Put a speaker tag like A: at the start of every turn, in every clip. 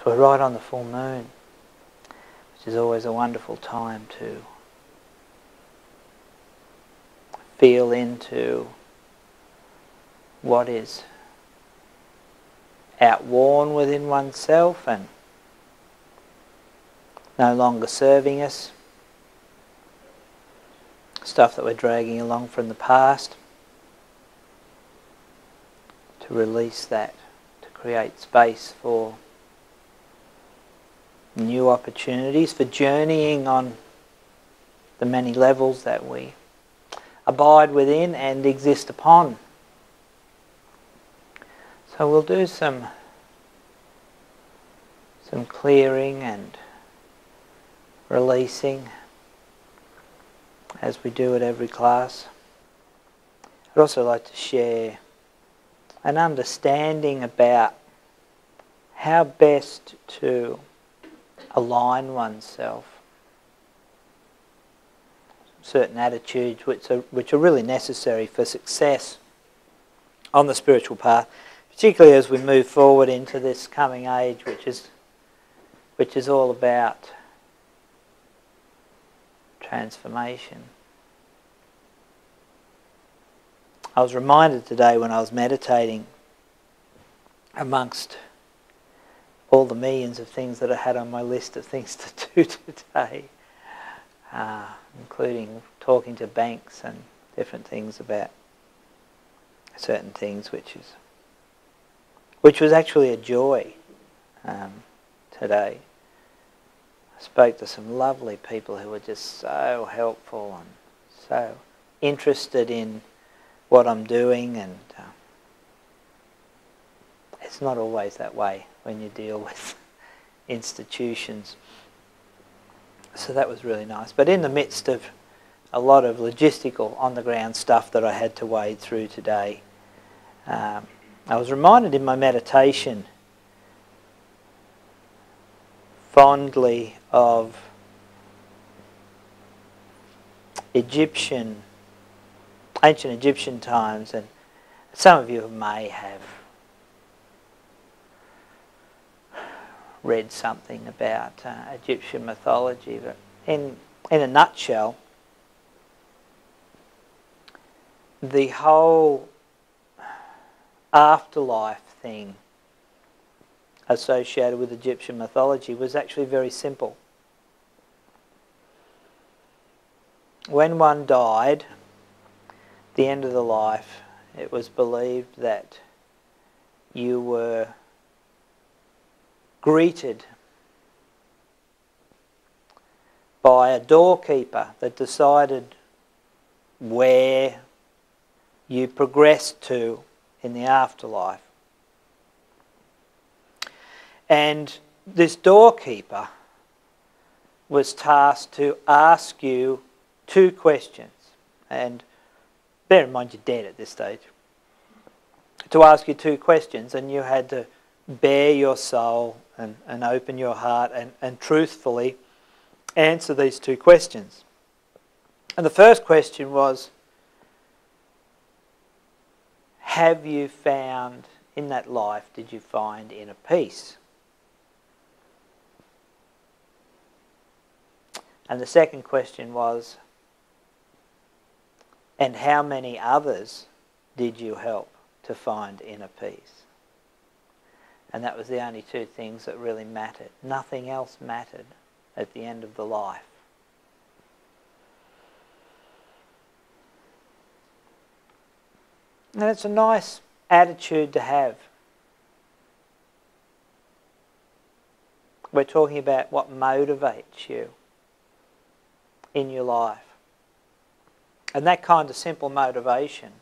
A: So we're right on the full moon, which is always a wonderful time to feel into what is outworn within oneself and no longer serving us, stuff that we're dragging along from the past, to release that, to create space for new opportunities, for journeying on the many levels that we abide within and exist upon. So we'll do some clearing and releasing as we do at every class. I'd also like to share an understanding about how best to align oneself. Certain attitudes which are really necessary for success on the spiritual path, particularly as we move forward into this coming age, which is all about transformation. I was reminded today when I was meditating, amongst all the millions of things that I had on my list of things to do today, including talking to banks and different things about certain things, which was actually a joy today. I spoke to some lovely people who were just so helpful and so interested in what I'm doing, and it's not always that way when you deal with institutions. So that was really nice. But in the midst of a lot of logistical on-the-ground stuff that I had to wade through today, I was reminded in my meditation fondly of ancient Egyptian times, and some of you may have read something about Egyptian mythology, but in a nutshell, the whole afterlife thing associated with Egyptian mythology was actually very simple. When one died, the end of the life, it was believed that you were greeted by a doorkeeper that decided where you progressed to in the afterlife. And this doorkeeper was tasked to ask you 2 questions. And bear in mind you're dead at this stage. To ask you 2 questions, and you had to bare your soul and open your heart and truthfully answer these 2 questions. And the first question was, have you found, in that life, did you find inner peace? And the second question was, and how many others did you help to find inner peace? And that was the only 2 things that really mattered. Nothing else mattered at the end of the life. And it's a nice attitude to have. We're talking about what motivates you in your life. And that kind of simple motivation,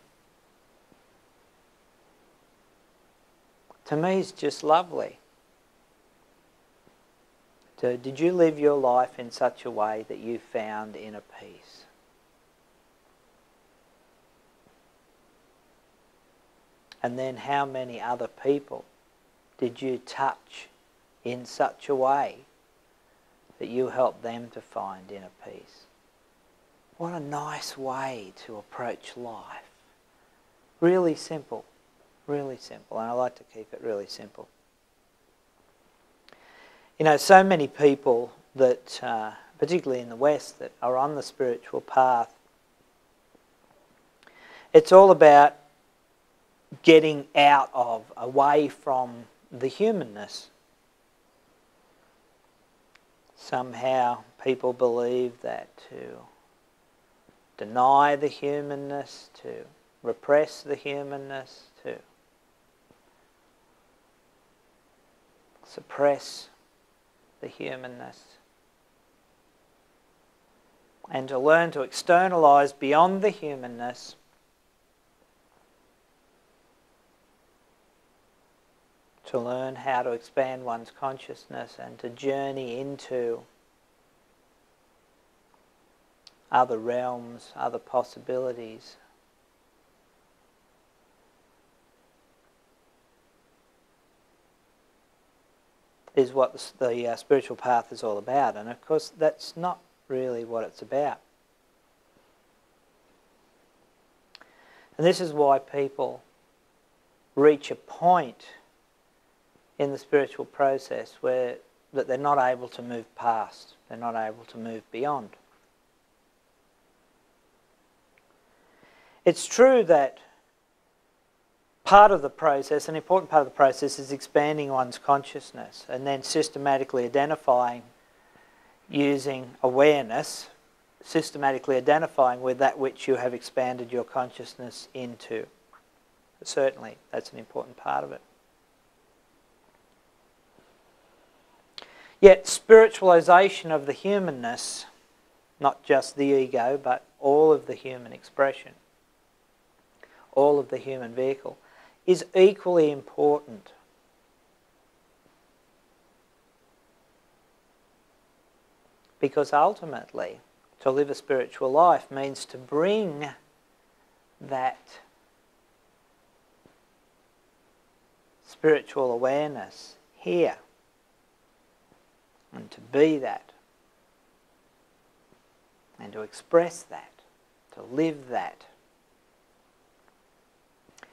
A: to me, is just lovely. Did you live your life in such a way that you found inner peace? And then how many other people did you touch in such a way that you helped them to find inner peace? What a nice way to approach life. Really simple, and I like to keep it really simple. You know, so many people that, particularly in the West, that are on the spiritual path, it's all about getting out of, away from the humanness. Somehow people believe that to deny the humanness, to repress the humanness, to suppress the humanness, and to learn to externalise beyond the humanness, to learn how to expand one's consciousness and to journey into other realms, other possibilities. Is what the spiritual path is all about. And of course that's not really what it's about. And this is why people reach a point in the spiritual process where that they're not able to move past, they're not able to move beyond. It's true that part of the process, an important part of the process, is expanding one's consciousness and then systematically identifying, using awareness, systematically identifying with that which you have expanded your consciousness into. Certainly, that's an important part of it. Yet spiritualization of the humanness, not just the ego, but all of the human expression, all of the human vehicle, is equally important. Because ultimately, to live a spiritual life means to bring that spiritual awareness here, and to be that, and to express that, to live that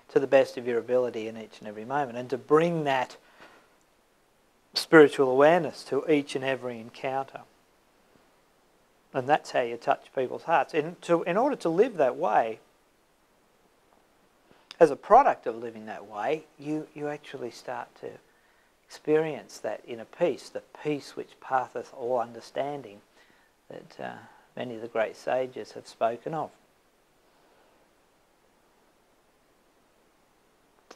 A: to the best of your ability in each and every moment, and to bring that spiritual awareness to each and every encounter. And that's how you touch people's hearts. In order to live that way, as a product of living that way, you actually start to experience that inner peace, the peace which passeth all understanding that many of the great sages have spoken of.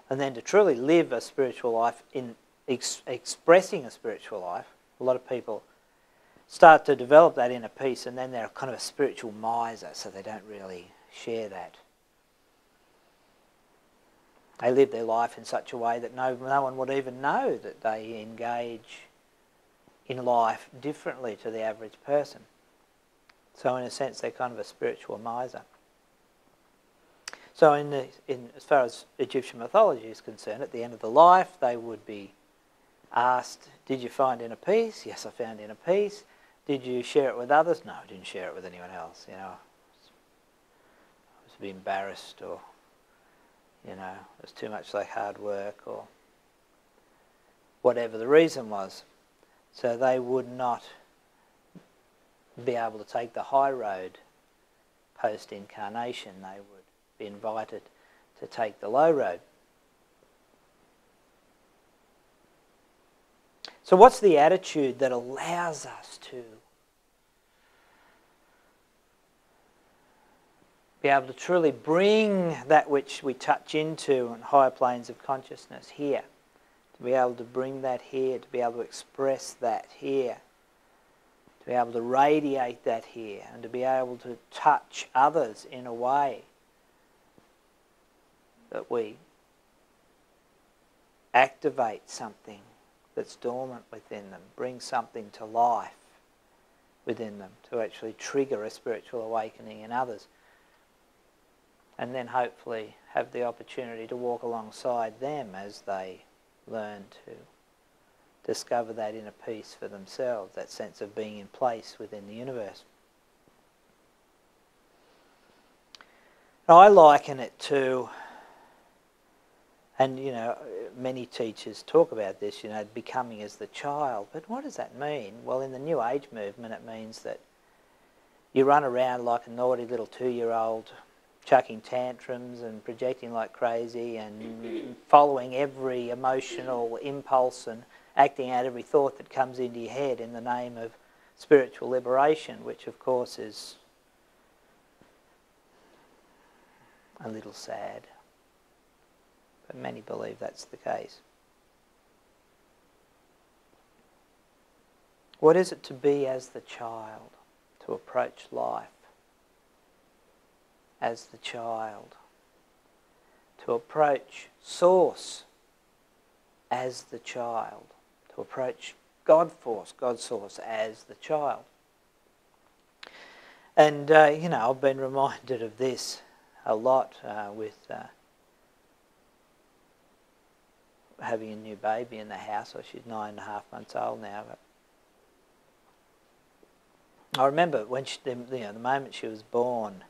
A: And then to truly live a spiritual life, in expressing a spiritual life, a lot of people start to develop that inner peace, and then they're kind of a spiritual miser, so they don't really share that. They live their life in such a way that no one would even know that they engage in life differently to the average person. So in a sense, they're kind of a spiritual miser. So as far as Egyptian mythology is concerned, at the end of the life, they would be asked, did you find inner peace? Yes, I found inner peace. Did you share it with others? No, I didn't share it with anyone else. You know, I was a bit embarrassed, or, you know, it was too much like hard work, or whatever the reason was. So they would not be able to take the high road post-incarnation. They would be invited to take the low road. So what's the attitude that allows us to be able to truly bring that which we touch into on higher planes of consciousness here, to be able to bring that here, to be able to express that here, to be able to radiate that here, and to be able to touch others in a way that we activate something that's dormant within them, bring something to life within them, to actually trigger a spiritual awakening in others, and then hopefully have the opportunity to walk alongside them as they learn to discover that inner peace for themselves, that sense of being in place within the universe. Now, I liken it to And, you know, many teachers talk about this, you know, becoming as the child. But what does that mean? Well, in the New Age movement, it means that you run around like a naughty little 2-year-old, chucking tantrums and projecting like crazy and following every emotional impulse and acting out every thought that comes into your head in the name of spiritual liberation, which of course is a little sad. But many believe that's the case. What is it to be as the child? To approach life as the child. To approach Source as the child. To approach God Force, God Source as the child. And, you know, I've been reminded of this a lot with having a new baby in the house. She's 9.5 months old now. But I remember when she, you know, the moment she was born,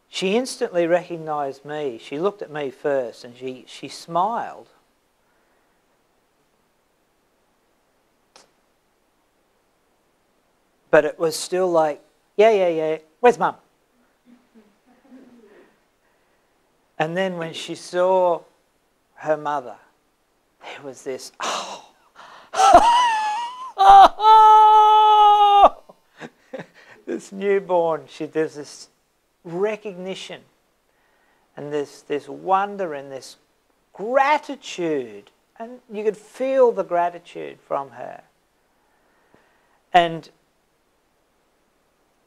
A: she instantly recognised me. She looked at me first and she smiled. But it was still like, yeah, where's Mum? And then when she saw her mother, there was this, this newborn, there's this recognition and this wonder and this gratitude, and you could feel the gratitude from her. And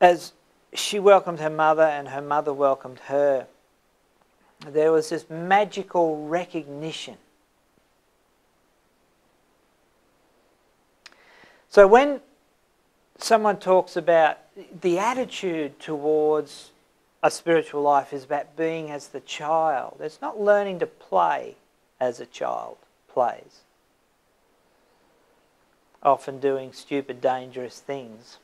A: as she welcomed her mother and her mother welcomed her, there was this magical recognition. So when someone talks about the attitude towards a spiritual life is about being as the child, it's not learning to play as a child plays. Often doing stupid, dangerous things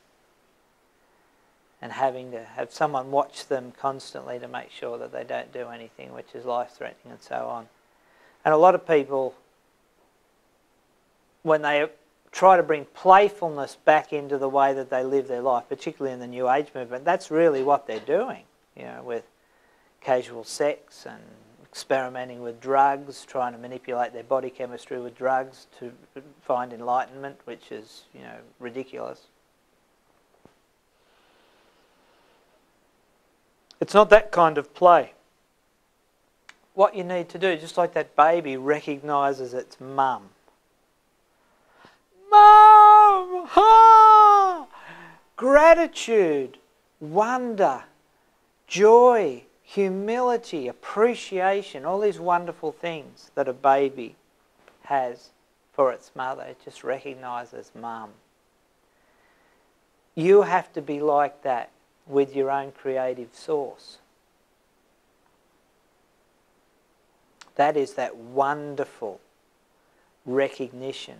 A: and having to have someone watch them constantly to make sure that they don't do anything which is life-threatening and so on. And a lot of people, when they try to bring playfulness back into the way that they live their life, particularly in the New Age movement, that's really what they're doing, you know, with casual sex and experimenting with drugs, trying to manipulate their body chemistry with drugs to find enlightenment, which is, you know, ridiculous. It's not that kind of play. What you need to do, just like that baby recognises its mum. Mum! Ha! Gratitude, wonder, joy, humility, appreciation, all these wonderful things that a baby has for its mother. It just recognises mum. You have to be like that with your own creative source. That is that wonderful recognition,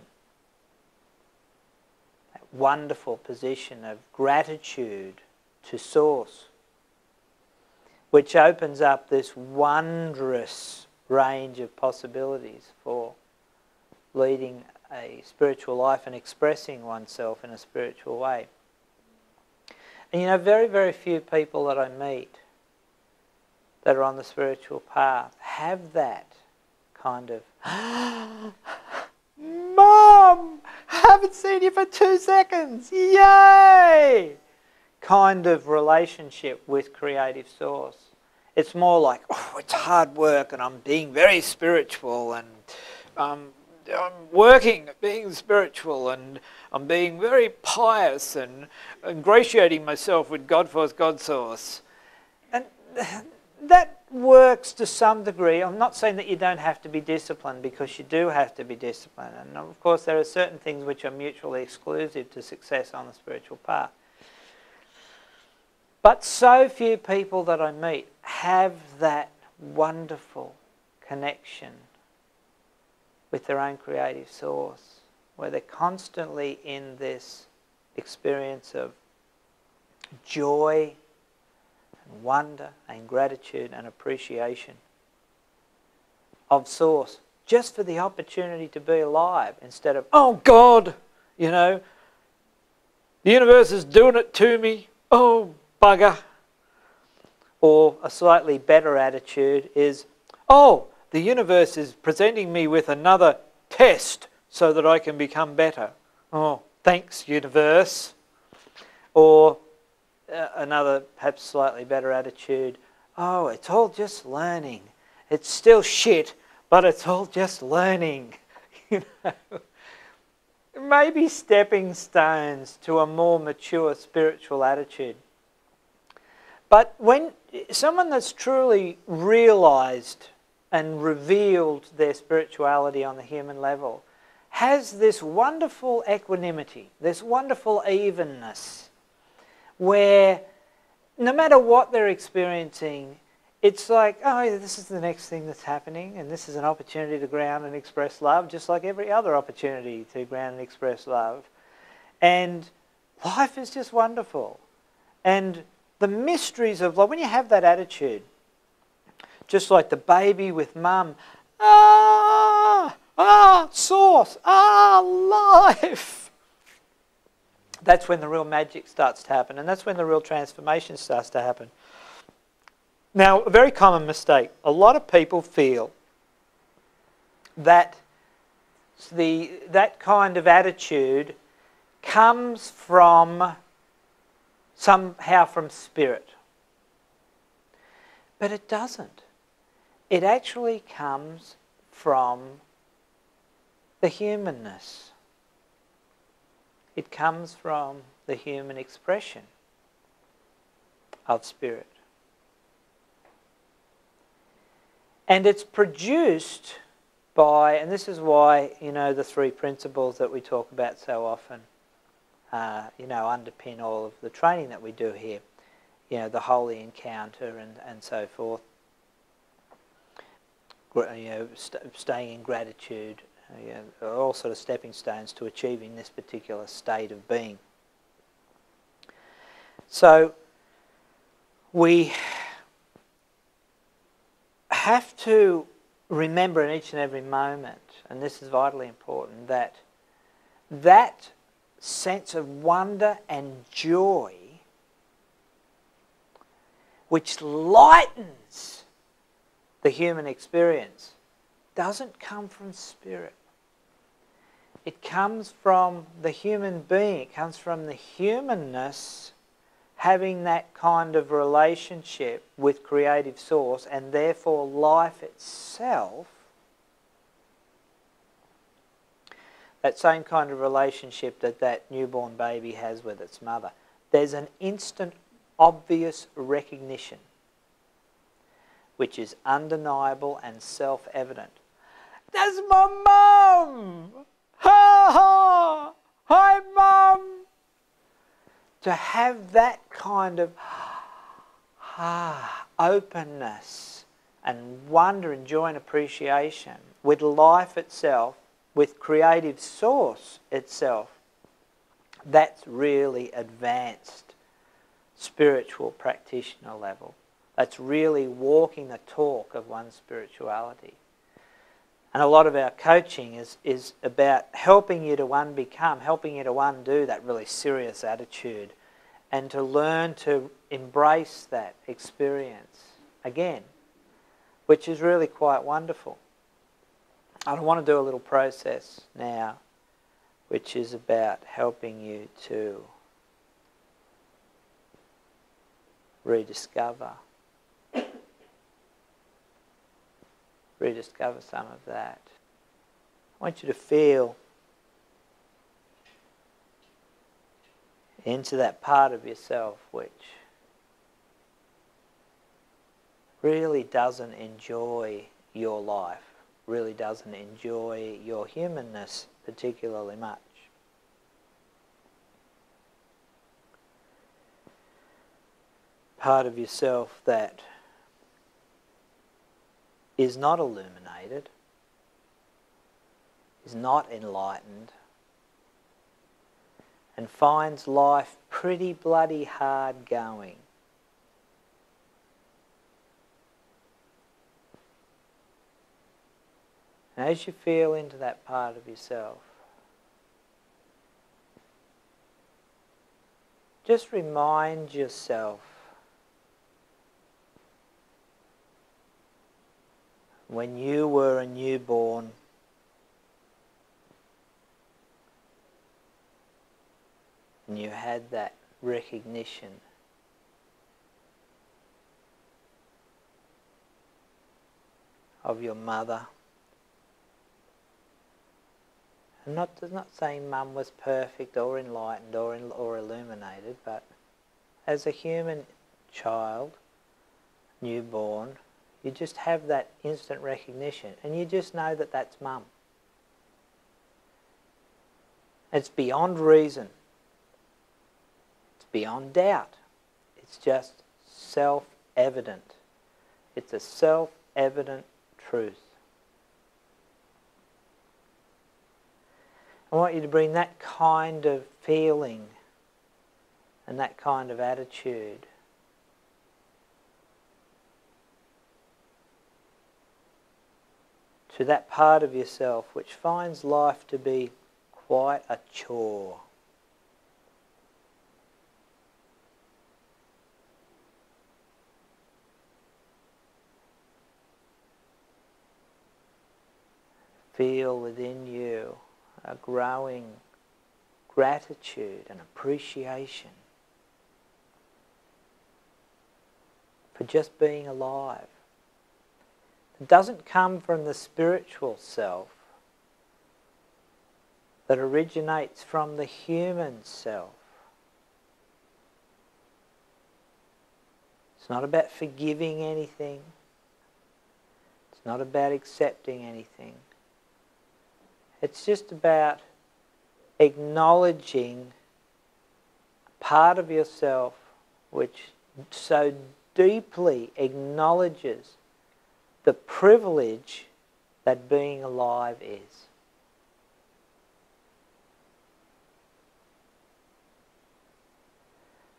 A: that wonderful position of gratitude to Source, which opens up this wondrous range of possibilities for leading a spiritual life and expressing oneself in a spiritual way. And you know, very, very few people that I meet that are on the spiritual path have that kind of, Mum, haven't seen you for 2 seconds, yay! Kind of relationship with creative source. It's more like, oh, it's hard work and I'm being very spiritual and I'm working at being spiritual and I'm being very pious and ingratiating myself with God Force, God Source. And that works to some degree. I'm not saying that you don't have to be disciplined, because you do have to be disciplined. And of course there are certain things which are mutually exclusive to success on the spiritual path. But so few people that I meet have that wonderful connection with their own creative source, where they're constantly in this experience of joy and wonder and gratitude and appreciation of Source just for the opportunity to be alive instead of, oh God, you know, the universe is doing it to me, oh bugger. Or a slightly better attitude is, oh, the universe is presenting me with another test so that I can become better. Oh, thanks, universe. Or another perhaps slightly better attitude, oh, it's all just learning. It's still shit, but it's all just learning. You know, maybe stepping stones to a more mature spiritual attitude. But when someone that's truly realised and revealed their spirituality on the human level has this wonderful equanimity, this wonderful evenness, where no matter what they're experiencing, it's like, oh, this is the next thing that's happening, and this is an opportunity to ground and express love, just like every other opportunity to ground and express love. And life is just wonderful. And the mysteries of love, when you have that attitude, just like the baby with mum, Source, life. That's when the real magic starts to happen, and that's when the real transformation starts to happen. Now, a very common mistake. A lot of people feel that that kind of attitude comes from somehow from spirit. But it doesn't. It actually comes from the humanness. It comes from the human expression of spirit. And it's produced by, and this is why, you know, the three principles that we talk about so often, you know, underpin all of the training that we do here. You know, the holy encounter and so forth. You know, staying in gratitude, you know, are all sort of stepping stones to achieving this particular state of being. So we have to remember in each and every moment, and this is vitally important, that that sense of wonder and joy which lightens the human experience doesn't come from spirit. It comes from the human being. It comes from the humanness having that kind of relationship with creative source, and therefore life itself, that same kind of relationship that that newborn baby has with its mother. There's an instant obvious recognition which is undeniable and self-evident. That's my mum! Ha ha! Hi mum! To have that kind of openness and wonder and joy and appreciation with life itself, with creative source itself, that's really advanced spiritual practitioner level. That's really walking the talk of one's spirituality. And a lot of our coaching is about helping you to unbecome, helping you to undo that really serious attitude and to learn to embrace that experience again, which is really quite wonderful. I want to do a little process now which is about helping you to rediscover some of that. I want you to feel into that part of yourself which really doesn't enjoy your life, really doesn't enjoy your humanness particularly much. Part of yourself that is not illuminated, is not enlightened, and finds life pretty bloody hard going. And as you feel into that part of yourself, just remind yourself when you were a newborn, and you had that recognition of your mother. I'm not saying Mum was perfect or enlightened or illuminated, but as a human child, newborn, you just have that instant recognition and you just know that that's Mum. It's beyond reason. It's beyond doubt. It's just self-evident. It's a self-evident truth. I want you to bring that kind of feeling and that kind of attitude to that part of yourself which finds life to be quite a chore. Feel within you a growing gratitude and appreciation for just being alive. It doesn't come from the spiritual self that originates from the human self. It's not about forgiving anything. It's not about accepting anything. It's just about acknowledging a part of yourself which so deeply acknowledges the privilege that being alive is.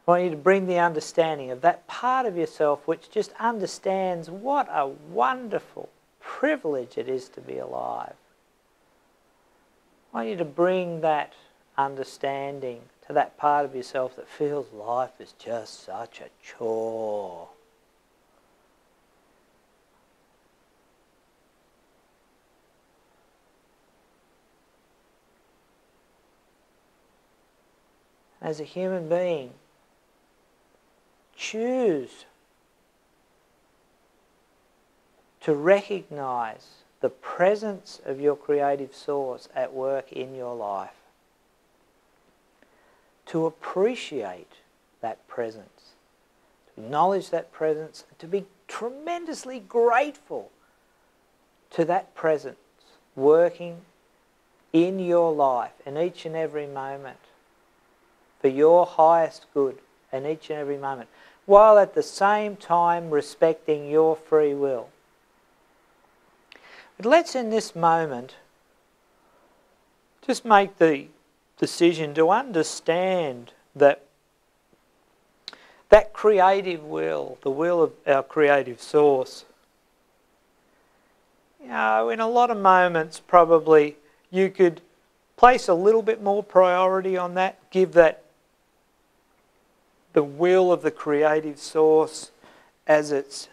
A: I want you to bring the understanding of that part of yourself which just understands what a wonderful privilege it is to be alive. I want you to bring that understanding to that part of yourself that feels life is just such a chore. As a human being, choose to recognize the presence of your creative source at work in your life. To appreciate that presence, to acknowledge that presence, to be tremendously grateful to that presence working in your life in each and every moment for your highest good in each and every moment, while at the same time respecting your free will. But let's in this moment just make the decision to understand that that creative will, the will of our creative source, in a lot of moments probably you could place a little bit more priority on that, give that the will of the creative source as it's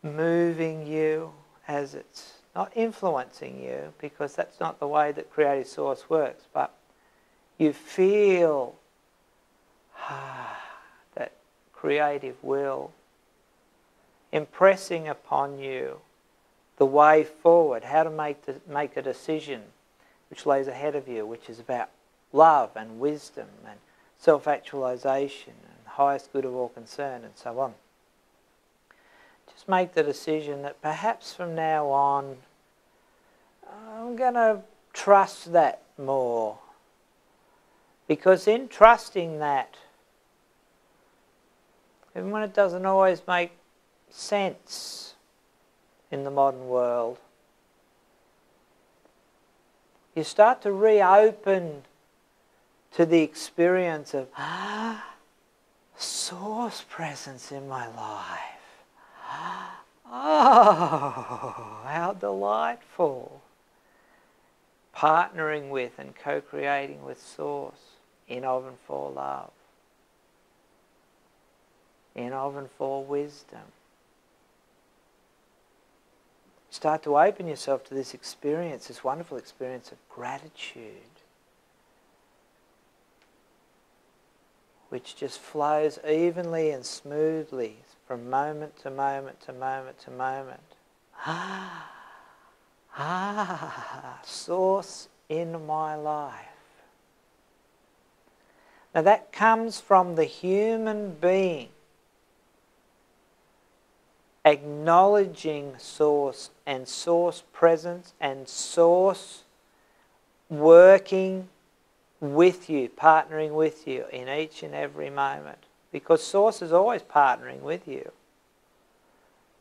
A: moving you, as it's not influencing you, because that's not the way that creative source works, but you feel that creative will impressing upon you the way forward, how to make a decision which lays ahead of you, which is about love and wisdom and self-actualization and the highest good of all concerned and so on. Just make the decision that perhaps from now on I'm going to trust that more, because in trusting that, even when it doesn't always make sense in the modern world, you start to reopen to the experience of source presence in my life. Oh, how delightful. Partnering with and co-creating with Source in of and for love, in of and for wisdom. Start to open yourself to this experience, this wonderful experience of gratitude, which just flows evenly and smoothly from moment to moment to moment to moment. Source in my life. Now that comes from the human being acknowledging Source and Source presence and Source working with you, partnering with you in each and every moment. Because Source is always partnering with you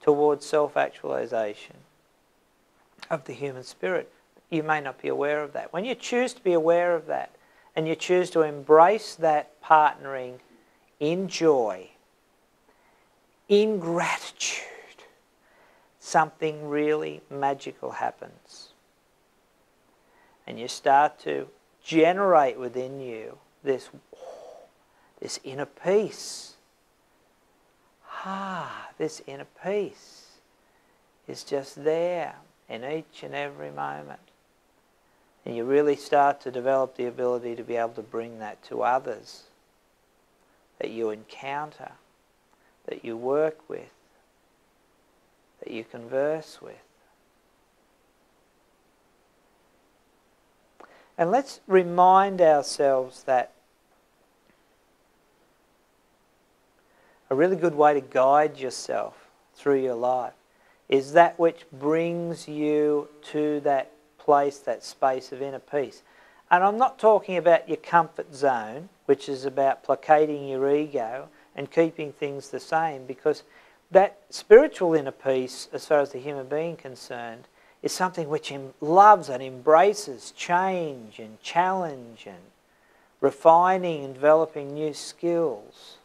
A: towards self-actualization of the human spirit. You may not be aware of that. When you choose to be aware of that and you choose to embrace that partnering in joy, in gratitude, something really magical happens. And you start to generate within you this inner peace. This inner peace is just there in each and every moment. And you really start to develop the ability to be able to bring that to others that you encounter, that you work with, that you converse with. And let's remind ourselves that a really good way to guide yourself through your life is that which brings you to that place, that space of inner peace. And I'm not talking about your comfort zone, which is about placating your ego and keeping things the same, because that spiritual inner peace, as far as the human being is concerned, is something which loves and embraces change and challenge and refining and developing new skills.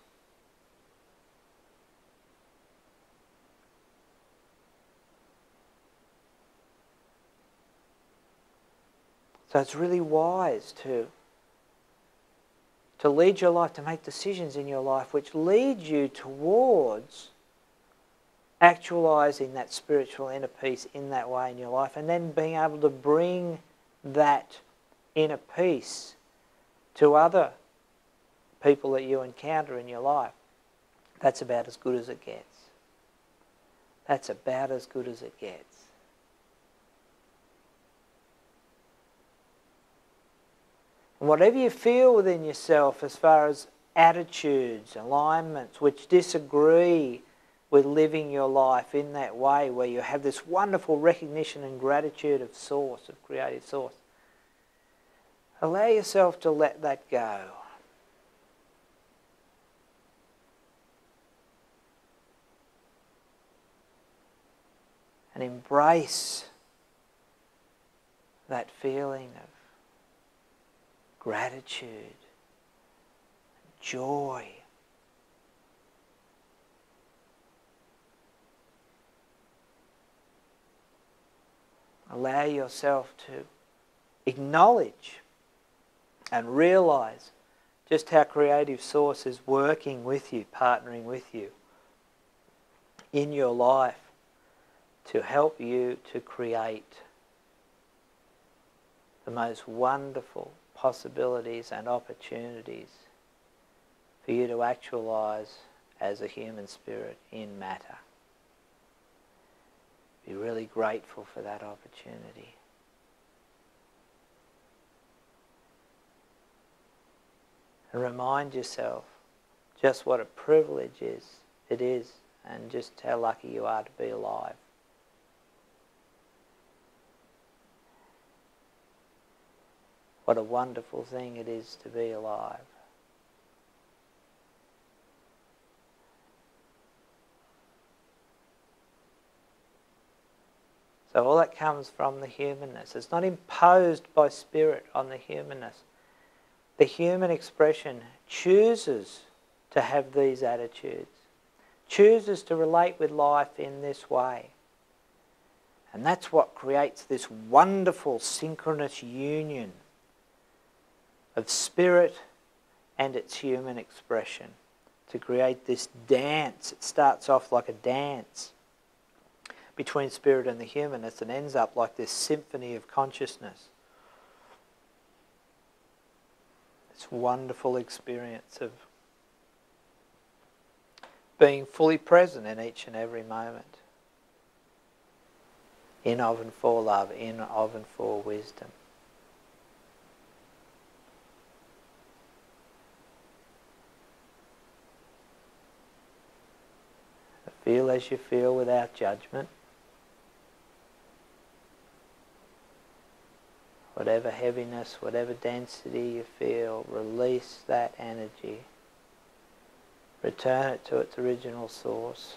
A: So it's really wise to lead your life, to make decisions in your life which lead you towards actualizing that spiritual inner peace in that way in your life, and then being able to bring that inner peace to other people that you encounter in your life. That's about as good as it gets. That's about as good as it gets. And whatever you feel within yourself as far as attitudes, alignments which disagree with living your life in that way, where you have this wonderful recognition and gratitude of Source, of creative Source, allow yourself to let that go. And embrace that feeling of gratitude, joy. Allow yourself to acknowledge and realize just how creative Source is working with you, partnering with you in your life to help you to create the most wonderful possibilities and opportunities for you to actualize as a human spirit in matter. Be really grateful for that opportunity. And remind yourself just what a privilege it is, and just how lucky you are to be alive. What a wonderful thing it is to be alive. So all that comes from the humanness. It's not imposed by spirit on the humanness. The human expression chooses to have these attitudes, chooses to relate with life in this way. And that's what creates this wonderful synchronous union of spirit and its human expression, to create this dance. It starts off like a dance between spirit and the human, as it ends up like this symphony of consciousness. This wonderful experience of being fully present in each and every moment. In, of and for love, in, of and for wisdom. Feel as you feel without judgment. Whatever heaviness, whatever density you feel, release that energy. Return it to its original source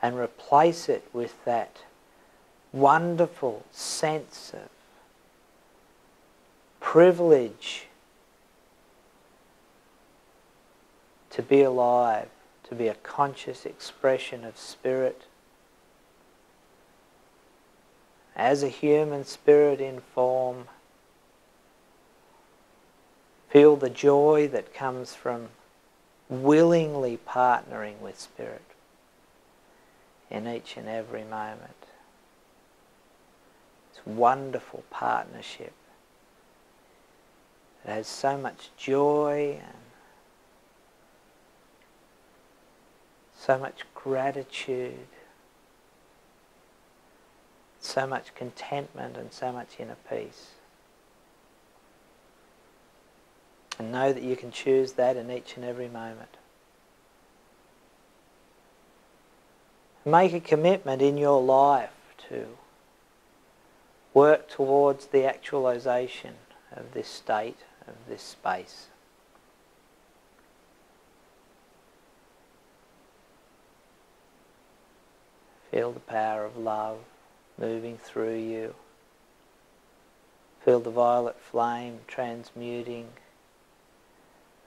A: and replace it with that wonderful sense of privilege to be alive, to be a conscious expression of spirit. As a human spirit in form, feel the joy that comes from willingly partnering with spirit in each and every moment. This wonderful partnership that has so much joy and so much gratitude, so much contentment and so much inner peace. And know that you can choose that in each and every moment. Make a commitment in your life to work towards the actualization of this state, of this space. Feel the power of love moving through you. Feel the violet flame transmuting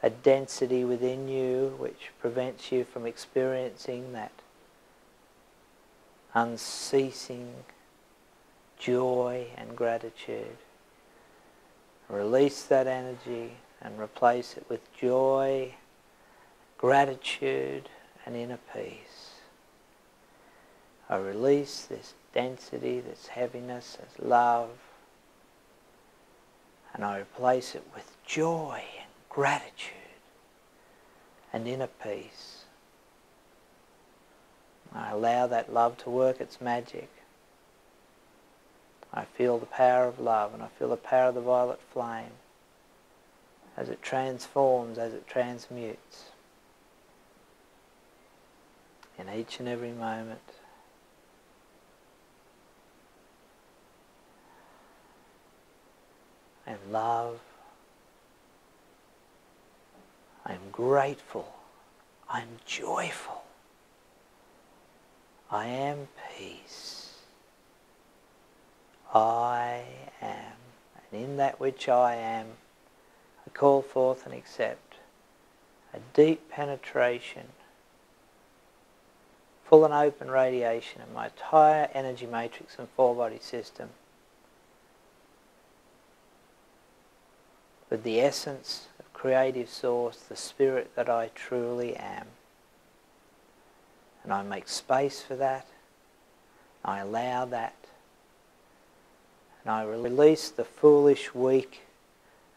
A: a density within you which prevents you from experiencing that unceasing joy and gratitude. Release that energy and replace it with joy, gratitude and inner peace. I release this density, this heaviness, this love, and I replace it with joy and gratitude and inner peace. I allow that love to work its magic. I feel the power of love and I feel the power of the violet flame as it transforms, as it transmutes in each and every moment. I am love. I am grateful. I am joyful. I am peace. I am. And in that which I am, I call forth and accept a deep penetration, full and open radiation of my entire energy matrix and four-body system with the essence of creative source, the spirit that I truly am. And I make space for that. I allow that. And I release the foolish, weak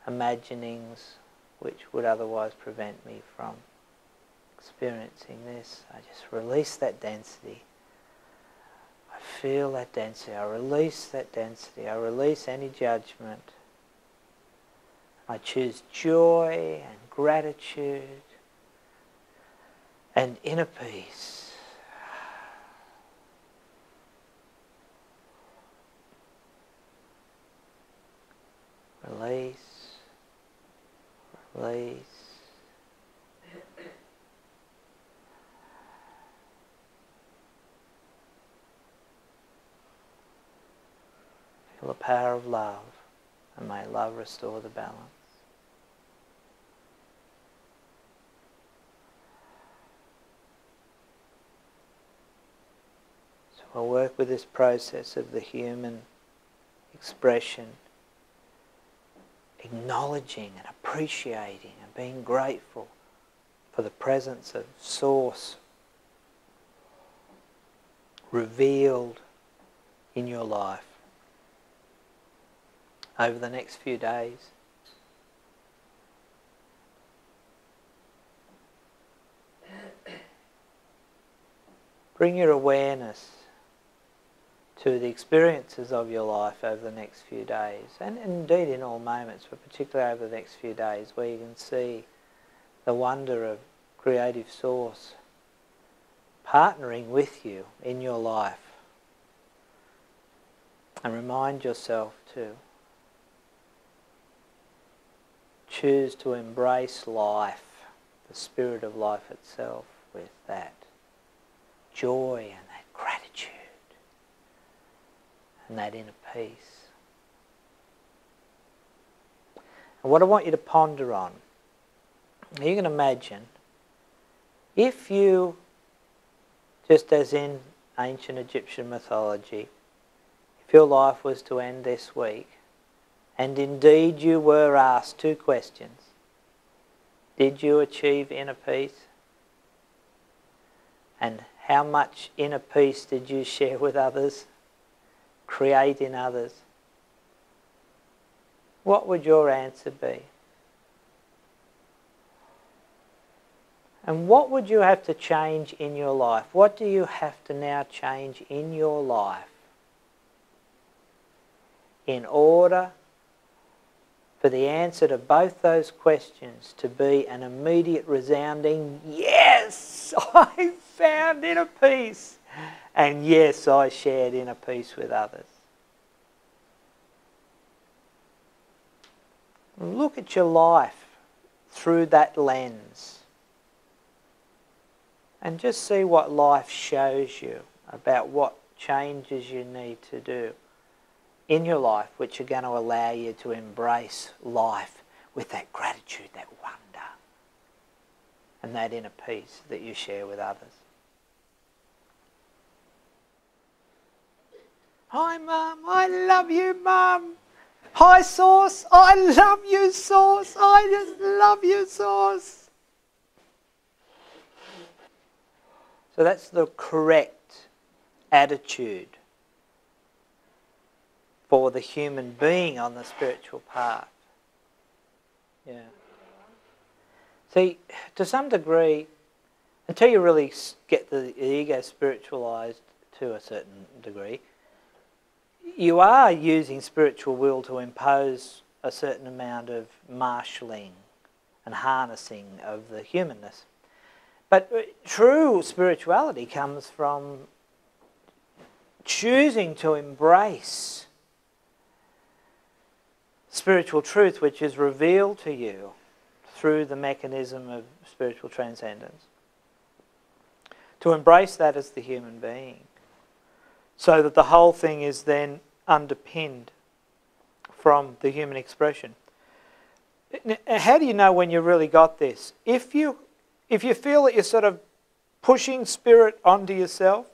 A: imaginings which would otherwise prevent me from experiencing this. I just release that density. I feel that density. I release that density. I release any judgment. I choose joy and gratitude and inner peace. Release, release. Feel the power of love, and may love restore the balance. We'll work with this process of the human expression, acknowledging and appreciating and being grateful for the presence of Source revealed in your life over the next few days. Bring your awareness to the experiences of your life over the next few days, and indeed in all moments, but particularly over the next few days, where you can see the wonder of creative Source partnering with you in your life. And remind yourself to choose to embrace life, the spirit of life itself, with that joy and that gratitude and that inner peace. And what I want you to ponder on, you can imagine if you, just as in ancient Egyptian mythology, if your life was to end this week, and indeed you were asked two questions: did you achieve inner peace? And how much inner peace did you share with others, create in others? What would your answer be? And what would you have to change in your life? What do you have to now change in your life in order for the answer to both those questions to be an immediate resounding yes, I found inner peace, and yes, I shared inner peace with others? Look at your life through that lens and just see what life shows you about what changes you need to do in your life, which are going to allow you to embrace life with that gratitude, that wonder, and that inner peace that you share with others. Hi Mum, I love you Mum. Hi Source, I love you Source. I just love you Source. So that's the correct attitude for the human being on the spiritual path. Yeah. See, to some degree, until you really get the ego spiritualized to a certain degree, you are using spiritual will to impose a certain amount of marshalling and harnessing of the humanness. But true spirituality comes from choosing to embrace spiritual truth which is revealed to you through the mechanism of spiritual transcendence. To embrace that as the human being, so that the whole thing is then underpinned from the human expression. How do you know when you really got this? If you feel that you're sort of pushing spirit onto yourself,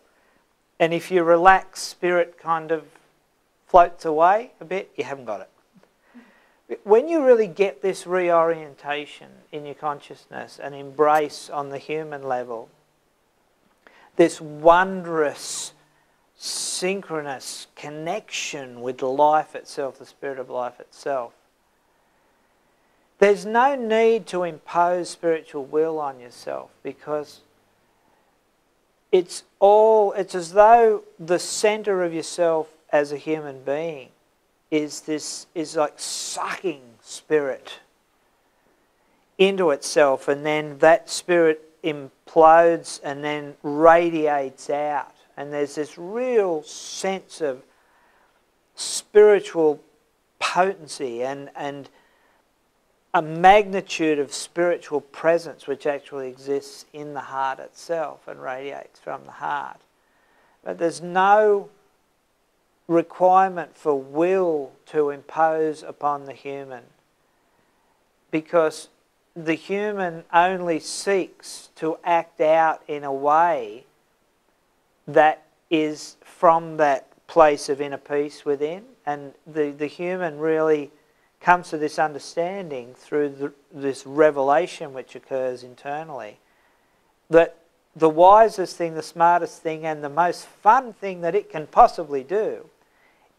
A: and if you relax, spirit kind of floats away a bit, you haven't got it. When you really get this reorientation in your consciousness and embrace on the human level this wondrous, synchronous connection with life itself, the spirit of life itself, there's no need to impose spiritual will on yourself, because it's as though the centre of yourself as a human being is like sucking spirit into itself, and then that spirit implodes and then radiates out, and there's this real sense of spiritual potency and a magnitude of spiritual presence which actually exists in the heart itself and radiates from the heart. But there's no requirement for will to impose upon the human, because the human only seeks to act out in a way that is from that place of inner peace within, and the human really comes to this understanding through this revelation which occurs internally, that the wisest thing, the smartest thing, and the most fun thing that it can possibly do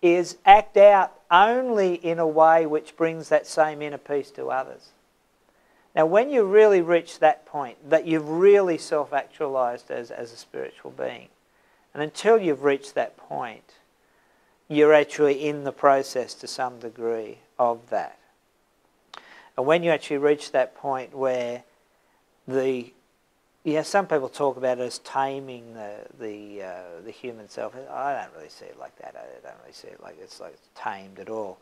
A: is act out only in a way which brings that same inner peace to others. Now, when you really reach that point, that you've really self-actualized as a spiritual being, and until you've reached that point, you're actually in the process to some degree of that. And when you actually reach that point where some people talk about it as taming the human self. I don't really see it like that. I don't really see it like it's tamed at all.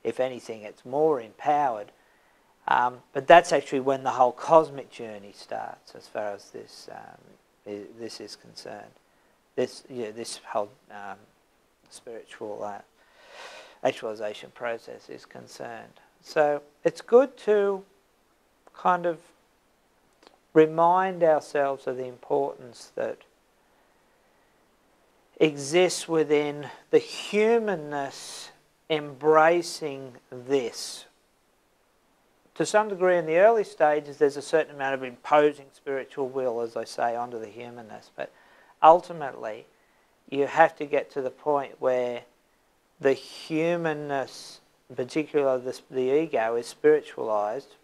A: If anything, it's more empowered. But that's actually when the whole cosmic journey starts, as far as this is concerned. This whole spiritual actualization process is concerned. So it's good to kind of remind ourselves of the importance that exists within the humanness embracing this. To some degree in the early stages there's a certain amount of imposing spiritual will, as I say, onto the humanness, but ultimately you have to get to the point where the humanness, in particular the ego, is spiritualized,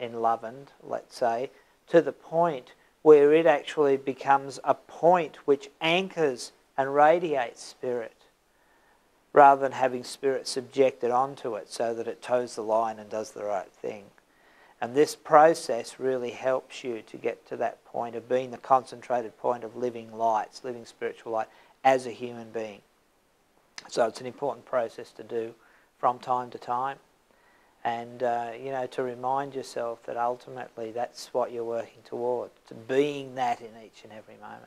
A: enlivened, let's say, to the point where it actually becomes a point which anchors and radiates spirit, rather than having spirit subjected onto it so that it toes the line and does the right thing. And this process really helps you to get to that point of being the concentrated point of living lights, living spiritual light as a human being. So it's an important process to do from time to time. And, to remind yourself that ultimately that's what you're working towards, to being that in each and every moment.